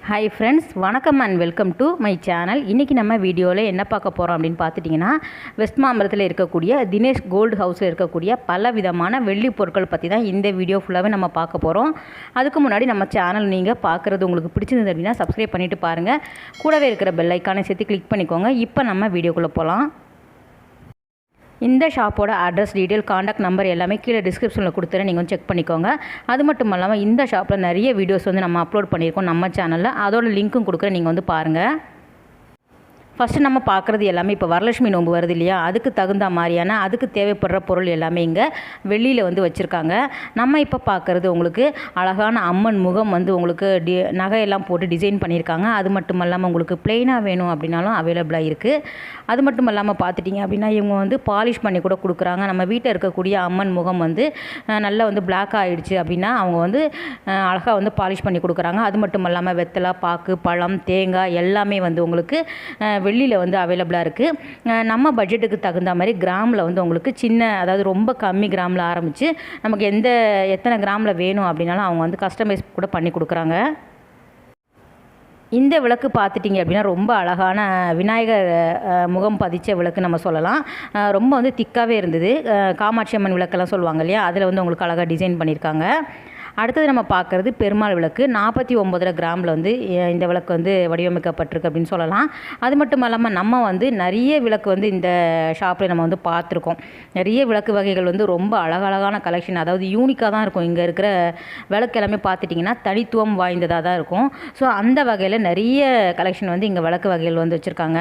Hi friends, வணக்கம் and welcome to my channel. இன்றைக்கி நம்ம வீடியோவில் என்ன பார்க்க போகிறோம் அப்படின்னு பார்த்துட்டிங்கன்னா, வெஸ்ட் மாம்பலத்தில் இருக்கக்கூடிய தினேஷ் கோல்டு ஹவுஸில் இருக்கக்கூடிய பல விதமான வெள்ளி பொருட்கள் பற்றி தான் இந்த வீடியோ ஃபுல்லாகவே நம்ம பார்க்க போகிறோம். அதுக்கு முன்னாடி நம்ம சேனல் நீங்கள் பார்க்குறது உங்களுக்கு பிடிச்சிருந்தது அப்படின்னா சப்ஸ்கிரைப் பண்ணிவிட்டு பாருங்கள். கூடவே இருக்கிற பெல் ஐக்கானை சேர்த்து கிளிக் பண்ணிக்கோங்க. இப்போ நம்ம வீடியோக்குள்ளே போகலாம். இந்த ஷாப்போட அட்ரஸ், டீட்டெயில், காண்டாக்ட் நம்பர் எல்லாமே கீழே டிஸ்கிரிப்ஷனில் கொடுத்துறேன், நீங்கள் செக் பண்ணிக்கோங்க. அது மட்டும் இல்லாமல் இந்த ஷாப்பில் நிறைய வீடியோஸ் நம்ம அப்லோட் பண்ணியிருக்கோம் நம்ம சேனலில். அதோட லிங்க்கும் கொடுக்குறேன், நீங்கள் பாருங்கள். ஃபஸ்ட்டு நம்ம பார்க்குறது எல்லாமே இப்போ வரலட்சுமி நோன்பு வருது இல்லையா, அதுக்கு தகுந்த மாதிரியான அதுக்கு தேவைப்படுற பொருள் எல்லாமே இங்கே வெள்ளியில் வச்சுருக்காங்க. நம்ம இப்போ பார்க்குறது உங்களுக்கு அழகான அம்மன் முகம் உங்களுக்கு நகையெல்லாம் போட்டு டிசைன் பண்ணியிருக்காங்க. அது மட்டும் இல்லாமல் உங்களுக்கு ப்ளெயினாக வேணும் அப்படின்னாலும் அவைலபிளாக இருக்குது. அது மட்டும் இல்லாமல் பார்த்துட்டிங்க அப்படின்னா இவங்க பாலிஷ் பண்ணி கூட கொடுக்குறாங்க. நம்ம வீட்டில் இருக்கக்கூடிய அம்மன் முகம் நல்லா பிளாக் ஆகிடுச்சு அப்படின்னா அவங்க அழகாக பாலிஷ் பண்ணி கொடுக்குறாங்க. அது மட்டும் இல்லாமல் வெத்தலை, பாக்கு, பழம், தேங்காய் எல்லாமே உங்களுக்கு வெள்ளியில் அவைலபிளாக இருக்குது. நம்ம பட்ஜெட்டுக்கு தகுந்த மாதிரி கிராமில் உங்களுக்கு சின்ன, அதாவது ரொம்ப கம்மி கிராமில் ஆரம்பித்து நமக்கு எத்தனை கிராமில் வேணும் அப்படின்னாலும் அவங்க கஸ்டமைஸ் கூட பண்ணி கொடுக்குறாங்க. இந்த விளக்கு பார்த்துட்டிங்க அப்படின்னா ரொம்ப அழகான விநாயகர் முகம் பதிச்ச விளக்கு நம்ம சொல்லலாம். ரொம்ப திக்காகவே இருந்தது. காமாட்சி அம்மன் விளக்கெல்லாம் சொல்லுவாங்க இல்லையா, அதில் உங்களுக்கு அழகாக டிசைன் பண்ணியிருக்காங்க. அடுத்தது நம்ம பார்க்குறது பெருமாள் விளக்கு. 49 கிராமில் இந்த விளக்கு வடிவமைக்கப்பட்டிருக்கு அப்படின்னு சொல்லலாம். அது மட்டும் இல்லாமல் நம்ம நிறைய விளக்கு இந்த ஷாப்பில் நம்ம பார்த்துருக்கோம். நிறைய விளக்கு வகைகள் ரொம்ப அழகழகான கலெக்ஷன், அதாவது யூனிக்காக தான் இருக்கும். இங்கே இருக்கிற விளக்கு எல்லாமே பார்த்துட்டிங்கன்னா தனித்துவம் வாய்ந்ததாக தான் இருக்கும். ஸோ அந்த வகையில் நிறைய கலெக்ஷன் இங்கே விளக்கு வகைகள் வச்சுருக்காங்க.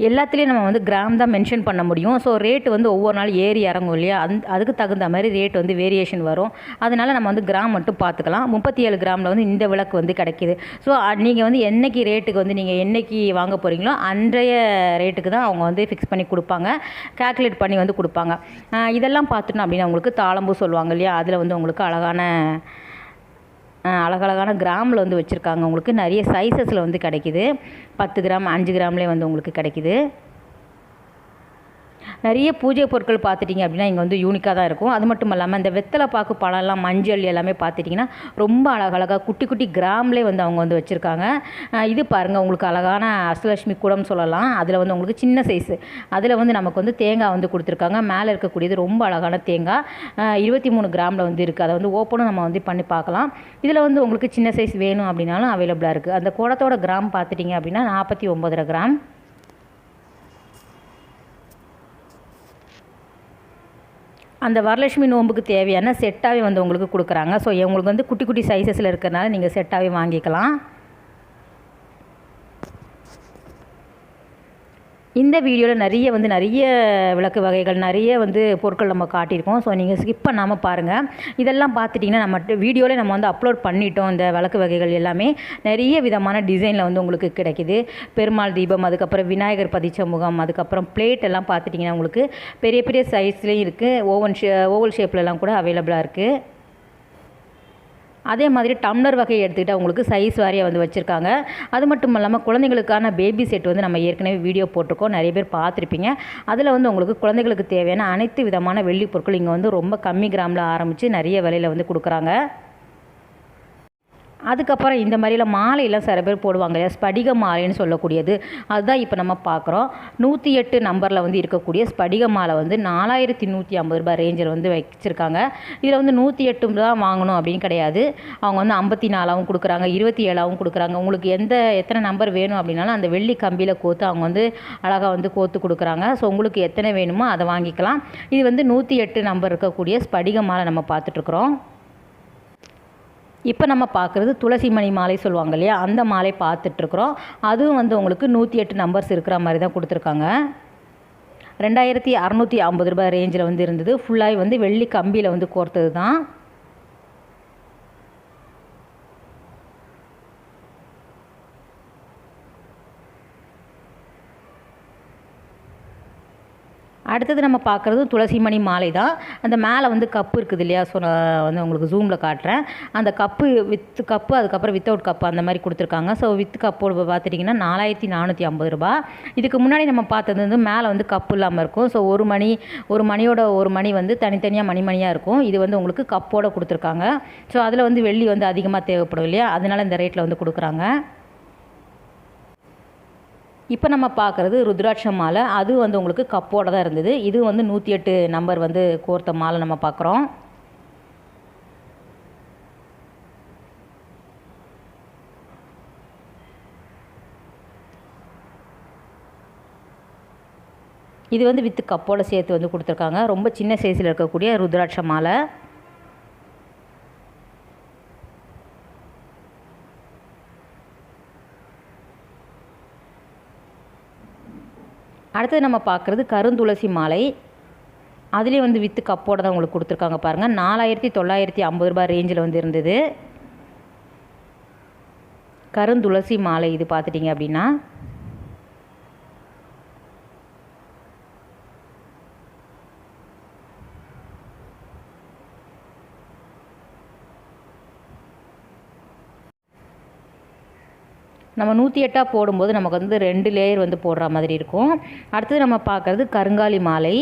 எல்லாத்துலேயும் நம்ம கிராம் தான் மென்ஷன் பண்ண முடியும். ஸோ ரேட்டு ஒவ்வொரு நாள் ஏறி இறங்கும் இல்லையா, அதுக்கு தகுந்த மாதிரி ரேட் வேரியேஷன் வரும். அதனால் நம்ம கிராம் மட்டும் பார்த்துக்கலாம். 37 கிராமில் இந்த விளக்கு கிடைக்கிது. ஸோ நீங்கள் என்றைக்கு ரேட்டுக்கு நீங்கள் என்றைக்கு வாங்க போகிறீங்களோ அன்றைய ரேட்டுக்கு தான் அவங்க ஃபிக்ஸ் பண்ணி கொடுப்பாங்க, கால்குலேட் பண்ணி கொடுப்பாங்க. இதெல்லாம் பார்த்துட்டோம் அப்படின்னா உங்களுக்கு தாளம்பூ சொல்லுவாங்க இல்லையா, அதில் உங்களுக்கு அழகழகான கிராமில் வச்சுருக்காங்க. உங்களுக்கு நிறைய சைஸஸில் கிடைக்கிது. 10 கிராம், 5 கிராம்லேயே உங்களுக்கு கிடைக்கிது. நிறைய பூஜை பொருட்கள் பார்த்துட்டிங்க அப்படின்னா இங்கே யூனிக்காக தான் இருக்கும். அது மட்டும் இல்லாமல் இந்த வெத்தலை பாக்கு, பழம்லாம், மஞ்சள் எல்லாமே பார்த்துட்டிங்கன்னா ரொம்ப அழகழகாக குட்டி குட்டி கிராம்லேயே அவங்க வச்சுருக்காங்க. இது பாருங்கள், உங்களுக்கு அழகான அஷ்டலட்சுமி கூடம் சொல்லலாம். அதில் உங்களுக்கு சின்ன சைஸு, அதில் நமக்கு தேங்காய் கொடுத்துருக்காங்க. மேலே இருக்கக்கூடியது ரொம்ப அழகான தேங்காய். 23 கிராமில் இருக்குது. அதை ஓப்பனும் நம்ம பண்ணி பார்க்கலாம். இதில் உங்களுக்கு சின்ன சைஸ் வேணும் அப்படின்னாலும் அவைலபிளாக இருக்குது. அந்த கூடத்தோட கிராம் பார்த்துட்டிங்க அப்படின்னா 49 கிராம். அந்த வரலட்சுமி நோன்புக்கு தேவையான செட்டாகவே உங்களுக்கு கொடுக்குறாங்க. ஸோ உங்களுக்கு குட்டி குட்டி சைஸஸில் இருக்கிறனால நீங்கள் செட்டாகவே வாங்கிக்கலாம். இந்த வீடியோவில் நிறைய விளக்கு வகைகள், நிறைய பொருட்கள் நம்ம காட்டியிருக்கோம். ஸோ நீங்கள் ஸ்கிப் பண்ணாமல் பாருங்கள். இதெல்லாம் பார்த்துட்டிங்கன்னா நம்ம வீடியோவில் நம்ம அப்லோட் பண்ணிட்டோம். இந்த விளக்கு வகைகள் எல்லாமே நிறைய விதமான டிசைனில் உங்களுக்கு கிடைக்கிது. பெருமாள் தீபம், அதுக்கப்புறம் விநாயகர் பதிச்ச முகம், அதுக்கப்புறம் பிளேட் எல்லாம் பார்த்துட்டிங்கன்னா உங்களுக்கு பெரிய பெரிய சைஸ்லேயும் இருக்குது. ஓவல் ஷேப்லலாம் கூட அவைலபிளாக இருக்குது. அதே மாதிரி டம்ளர் வகையை எடுத்துக்கிட்டால் உங்களுக்கு சைஸ் வாரியாக வச்சுருக்காங்க. அது மட்டும் இல்லாமல் குழந்தைங்களுக்கான பேபி செட் நம்ம ஏற்கனவே வீடியோ போட்டிருக்கோம், நிறைய பேர் பார்த்துருப்பீங்க. அதில் உங்களுக்கு குழந்தைங்களுக்கு தேவையான அனைத்து விதமான வெள்ளி பொருட்கள் இங்கே ரொம்ப கம்மி கிராமில் ஆரம்பித்து நிறைய விலையில் கொடுக்குறாங்க. அதுக்கப்புறம் இந்த மாதிரிலாம் மாலையெல்லாம் சில பேர் போடுவாங்க இல்லையா, ஸ்படிக மாலைன்னு சொல்லக்கூடியது, அதுதான் இப்போ நம்ம பார்க்குறோம். 108 நம்பரில் இருக்கக்கூடிய ஸ்படிக மாலை 4150 ரூபாய் ரேஞ்சில் வச்சுருக்காங்க. இதில் 108 தான் வாங்கணும் அப்படின்னு கிடையாது. அவங்க 54ஆகவும் கொடுக்குறாங்க, 27ஆகவும் கொடுக்குறாங்க. உங்களுக்கு எத்தனை நம்பர் வேணும் அப்படின்னாலும் அந்த வெள்ளி கம்பியில் கோத்து அவங்க அழகாக கோத்து கொடுக்குறாங்க. ஸோ உங்களுக்கு எத்தனை வேணுமோ அதை வாங்கிக்கலாம். இது 108 நம்பர் இருக்கக்கூடிய ஸ்படிக மாலை நம்ம பார்த்துட்ருக்குறோம். இப்போ நம்ம பார்க்குறது துளசி மணி மாலை சொல்லுவாங்க இல்லையா, அந்த மாலை பார்த்துட்ருக்குறோம். அதுவும் உங்களுக்கு 108 நம்பர்ஸ் இருக்கிற மாதிரி தான் கொடுத்துருக்காங்க. 2650 ரூபாய் ரேஞ்சில் இருந்தது. ஃபுல்லாகி வெள்ளி கம்பியில் கோர்த்தது தான். அடுத்தது நம்ம பார்க்குறது துளசிமணி மாலை தான். அந்த மேலே வந்து கப்பு இருக்குது இல்லையா, ஸோ நான் வந்து உங்களுக்கு ஜூமில் காட்டுறேன். அந்த கப்பு வித் கப்பு, அதுக்கப்புறம் வித்தவுட் கப்பு அந்த மாதிரி கொடுத்துருக்காங்க. ஸோ வித் கப்போடு பார்த்துட்டிங்கன்னா 4450 ரூபா. இதுக்கு முன்னாடி நம்ம பார்த்தது வந்து மேலே வந்து கப்பு இல்லாமல் இருக்கும். ஸோ ஒரு மணியோட ஒரு மணி வந்து தனித்தனியாக மணியாக இருக்கும். இது வந்து உங்களுக்கு கப்போடு கொடுத்துருக்காங்க. ஸோ அதில் வந்து வெள்ளி வந்து அதிகமாக தேவைப்படும் இல்லையா, அதனால் இந்த ரேட்டில் வந்து கொடுக்குறாங்க. இப்போ நம்ம பார்க்குறது ருத்ராட்ச மாலை. அது வந்து உங்களுக்கு கப்போட தான் இருந்தது. இது வந்து 108 நம்பர் வந்து கோர்த்த மாலை நம்ம பார்க்குறோம். இது வந்து வித்து கப்போட சேர்த்து வந்து கொடுத்துருக்காங்க. ரொம்ப சின்ன சைஸில் இருக்கக்கூடிய ருத்ராட்ச மாலை. அடுத்தது நம்ம பார்க்குறது கருந்துளசி மாலை. அதுலேயே வந்து வித்து கப்போட தான் உங்களுக்கு கொடுத்துருக்காங்க பாருங்கள். 4950 ரூபாய் ரேஞ்சில் வந்து இருந்தது கருந்துளசி மாலை. இது பார்த்துட்டிங்க அப்படின்னா நம்ம 108 போடும்போது நமக்கு வந்து 2 லேயர் வந்து போடுற மாதிரி இருக்கும். அடுத்தது நம்ம பார்க்குறது கருங்காலி மாலை.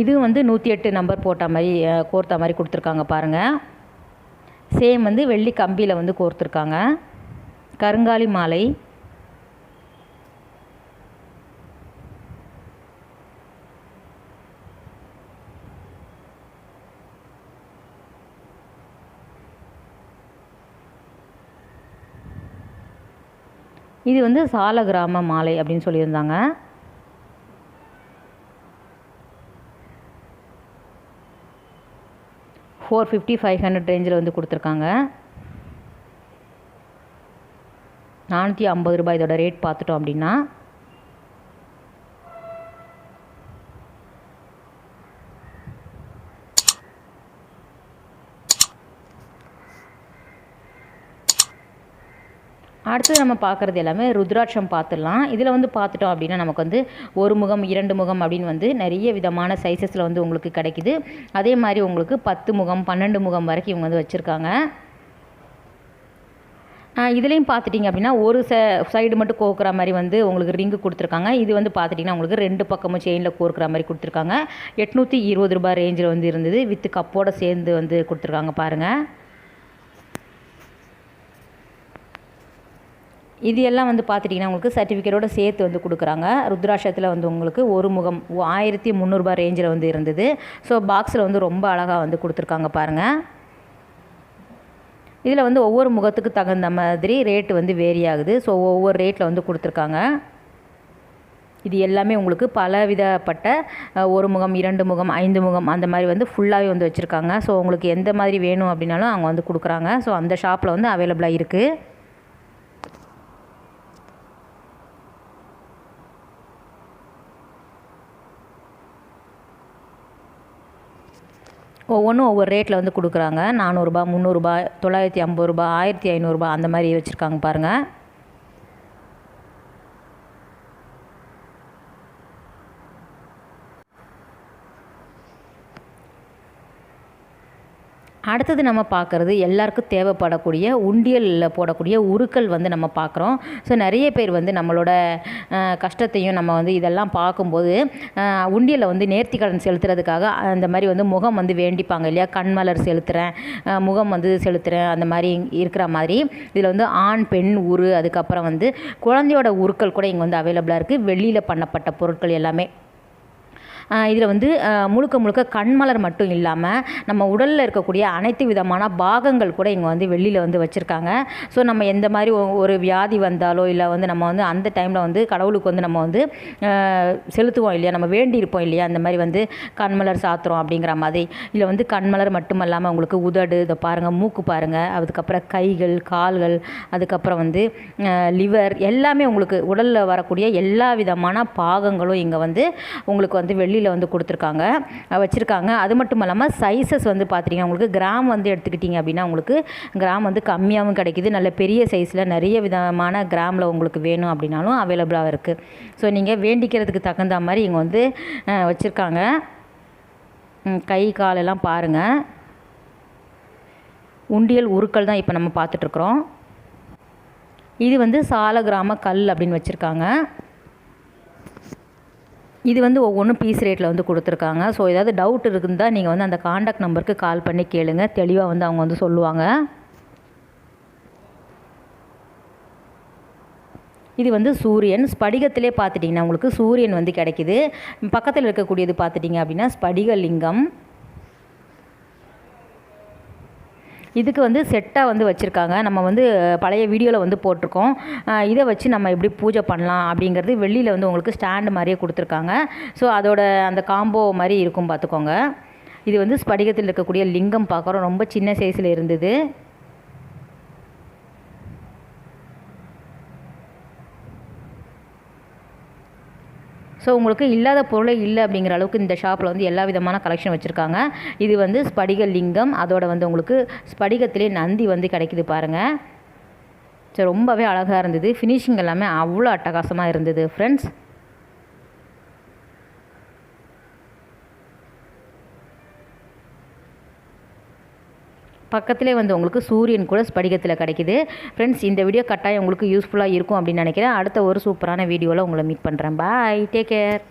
இது வந்து 108 நம்பர் போட்ட மாதிரி கோர்த்த மாதிரி கொடுத்துருக்காங்க பாருங்கள். சேம் வந்து வெள்ளி கம்பியில் வந்து கோர்த்துருக்காங்க. கருங்காலி மாலை. இது வந்து சாலகிராம மாலை அப்படின்னு சொல்லியிருந்தாங்க. $450 $500 ரேஞ்சில் வந்து கொடுத்துருக்காங்க. 450 ரூபாய் இதோட ரேட் பார்த்துட்டோம் அப்படின்னா. அடுத்தது நம்ம பார்க்குறது எல்லாமே ருத்ராட்சம் பார்த்துடலாம். இதில் வந்து பார்த்துட்டோம் அப்படின்னா நமக்கு வந்து 1 முகம் 2 முகம் அப்படின்னு வந்து நிறைய விதமான சைஸஸில் வந்து உங்களுக்கு கிடைக்குது. அதே மாதிரி உங்களுக்கு 10 முகம் 12 முகம் வரைக்கும் இவங்க வந்து வச்சுருக்காங்க. இதுலேயும் பார்த்துட்டிங்க அப்படின்னா ஒரு சைடு மட்டும் கோர்க்குற மாதிரி வந்து உங்களுக்கு ரிங்கு கொடுத்துருக்காங்க. இது வந்து பார்த்துட்டிங்கன்னா உங்களுக்கு 2 பக்கமும் செயினில் கோர்க்குற மாதிரி கொடுத்துருக்காங்க. 820 ரூபாய் ரேஞ்சில் வந்து இருந்தது. வித்து கப்போடு சேர்ந்து வந்து கொடுத்துருக்காங்க பாருங்கள். இது எல்லாம் வந்து பார்த்துட்டிங்கன்னா உங்களுக்கு சர்டிஃபிகேட்டோடு சேர்த்து வந்து கொடுக்குறாங்க. ருத்ராட்சத்தில் வந்து உங்களுக்கு ஒரு முகம் 1300 ரூபாய் ரேஞ்சில் வந்து இருந்தது. ஸோ பாக்ஸில் வந்து ரொம்ப அழகாக வந்து கொடுத்துருக்காங்க பாருங்கள். இதில் வந்து ஒவ்வொரு முகத்துக்கு தகுந்த மாதிரி ரேட்டு வந்து வேரி ஆகுது. ஸோ ஒவ்வொரு ரேட்டில் வந்து கொடுத்துருக்காங்க. இது எல்லாமே உங்களுக்கு பலவிதப்பட்ட 1 முகம் 2 முகம் 5 முகம் அந்த மாதிரி வந்து ஃபுல்லாகவே வந்து வச்சுருக்காங்க. ஸோ உங்களுக்கு எந்த மாதிரி வேணும் அப்படின்னாலும் அவங்க வந்து கொடுக்குறாங்க. ஸோ அந்த ஷாப்பில் வந்து அவைலபிளாக இருக்குது. ஒவ்வொன்றும் ஒவ்வொரு ரேட்டில் வந்து கொடுக்குறாங்க. 400 ரூபாய் 300 ரூபாய் 950 ரூபாய் 1500 ரூபாய் அந்த மாதிரி வச்சுருக்காங்க பாருங்கள். அடுத்தது நம்ம பார்க்குறது எல்லாருக்கும் தேவைப்படக்கூடிய உண்டியலில் போடக்கூடிய உருக்கள் வந்து நம்ம பார்க்குறோம். ஸோ நிறைய பேர் வந்து நம்மளோட கஷ்டத்தையும் நம்ம வந்து இதெல்லாம் பார்க்கும்போது உண்டியலில் வந்து நேர்த்திக்கடன் செலுத்துறதுக்காக அந்த மாதிரி வந்து முகம் வந்து வேண்டிப்பாங்க இல்லையா, கண்மலர் செலுத்துகிறேன், முகம் வந்து செலுத்துகிறேன் அந்த மாதிரி இருக்கிற மாதிரி. இதில் வந்து ஆண் பெண் உரு, அதுக்கப்புறம் வந்து குழந்தையோட உருக்கள் கூட இங்கே வந்து அவைலபிளாக இருக்குது. வெள்ளியில் பண்ணப்பட்ட பொருட்கள் எல்லாமே. இதில் வந்து முழுக்க கண்மலர் மட்டும் இல்லாமல் நம்ம உடலில் இருக்கக்கூடிய அனைத்து விதமான பாகங்கள் கூட இங்கே வந்து வெள்ளியில் வந்து வச்சுருக்காங்க. ஸோ நம்ம எந்த மாதிரி ஒரு வியாதி வந்தாலோ இல்லை வந்து நம்ம வந்து அந்த டைமில் வந்து கடவுளுக்கு வந்து நம்ம வந்து செலுத்துவோம் இல்லையா, நம்ம வேண்டியிருப்போம் இல்லையா, அந்த மாதிரி வந்து கண்மலர் சாத்துறோம் அப்படிங்கிற மாதிரி. இதில் வந்து கண்மலர் மட்டும் இல்லாமல் உங்களுக்கு உதடு, இதை பாருங்கள், மூக்கு பாருங்கள், அதுக்கப்புறம் கைகள் கால்கள், அதுக்கப்புறம் வந்து லிவர், எல்லாமே உங்களுக்கு உடலில் வரக்கூடிய எல்லா விதமான பாகங்களும் இங்கே வந்து உங்களுக்கு வந்து வெள்ளியில் வெள்ளியில் வந்து கொடுத்துருக்காங்க வச்சுருக்காங்க. அது மட்டும் இல்லாமல் சைஸஸ் வந்து பார்த்துட்டிங்கன்னா உங்களுக்கு கிராம் வந்து எடுத்துக்கிட்டிங்க அப்படின்னா உங்களுக்கு கிராம் வந்து கம்மியாகவும் கிடைக்கிது. நல்ல பெரிய சைஸில் நிறைய விதமான கிராமில் உங்களுக்கு வேணும் அப்படின்னாலும் அவைலபிளாக இருக்குது. ஸோ நீங்கள் வேண்டிக்கிறதுக்கு தகுந்த மாதிரி இங்கே வந்து வச்சுருக்காங்க. கை காலெல்லாம் பாருங்கள். உண்டியல் உருக்கள் தான் இப்போ நம்ம பார்த்துட்ருக்குறோம். இது வந்து சாலகிராம கல் அப்படின்னு வச்சுருக்காங்க. இது வந்து ஒவ்வொன்றும் பீஸ் ரேட்டில் வந்து கொடுத்துருக்காங்க. ஸோ ஏதாவது டவுட் இருந்தால் நீங்கள் வந்து அந்த காண்டாக்ட் நம்பருக்கு கால் பண்ணி கேளுங்க, தெளிவாக வந்து அவங்க வந்து சொல்லுவாங்க. இது வந்து சூரியன் ஸ்படிகத்திலே பார்த்துட்டிங்கன்னா உங்களுக்கு சூரியன் வந்து கிடைக்கிது. பக்கத்தில் இருக்கக்கூடியது பார்த்துட்டிங்க அப்படின்னா ஸ்படிகலிங்கம். இதுக்கு வந்து செட்டாக வந்து வச்சுருக்காங்க. நம்ம வந்து பழைய வீடியோவில் வந்து போட்டிருக்கோம். இதை வச்சு நம்ம எப்படி பூஜை பண்ணலாம் அப்படிங்கிறது வெள்ளியில் வந்து உங்களுக்கு ஸ்டாண்டு மாதிரியே கொடுத்துருக்காங்க. ஸோ அதோட அந்த காம்போ மாதிரி இருக்கும் பார்த்துக்கோங்க. இது வந்து ஸ்படிகத்தில் இருக்கக்கூடிய லிங்கம் பார்க்குறோம். ரொம்ப சின்ன சைஸில் இருந்தது. ஸோ உங்களுக்கு இல்லாத பொருளே இல்லை அப்படிங்கிற அளவுக்கு இந்த ஷாப்பில் வந்து எல்லா விதமான கலெக்ஷன் வச்சுருக்காங்க. இது வந்து ஸ்படிக லிங்கம், அதோட வந்து உங்களுக்கு ஸ்படிகத்திலே நந்தி வந்து கிடைக்கிது பாருங்கள். ஸோ ரொம்பவே அழகாக இருந்தது. ஃபினிஷிங் எல்லாமே அவ்வளோ அட்டகாசமாக இருந்தது ஃப்ரெண்ட்ஸ். பக்கத்திலே வந்து உங்களுக்கு சூரியன் கூட ஸ்படிகத்தில் கிடைக்கிது. ஃப்ரெண்ட்ஸ், இந்த வீடியோ கட்டாயம் உங்களுக்கு யூஸ்ஃபுல்லாக இருக்கும் அப்படின்னு நினைக்கிறேன். அடுத்த ஒரு சூப்பரான வீடியோவில் உங்களை மீட் பண்ணுறேன். பாய், டேக் கேர்.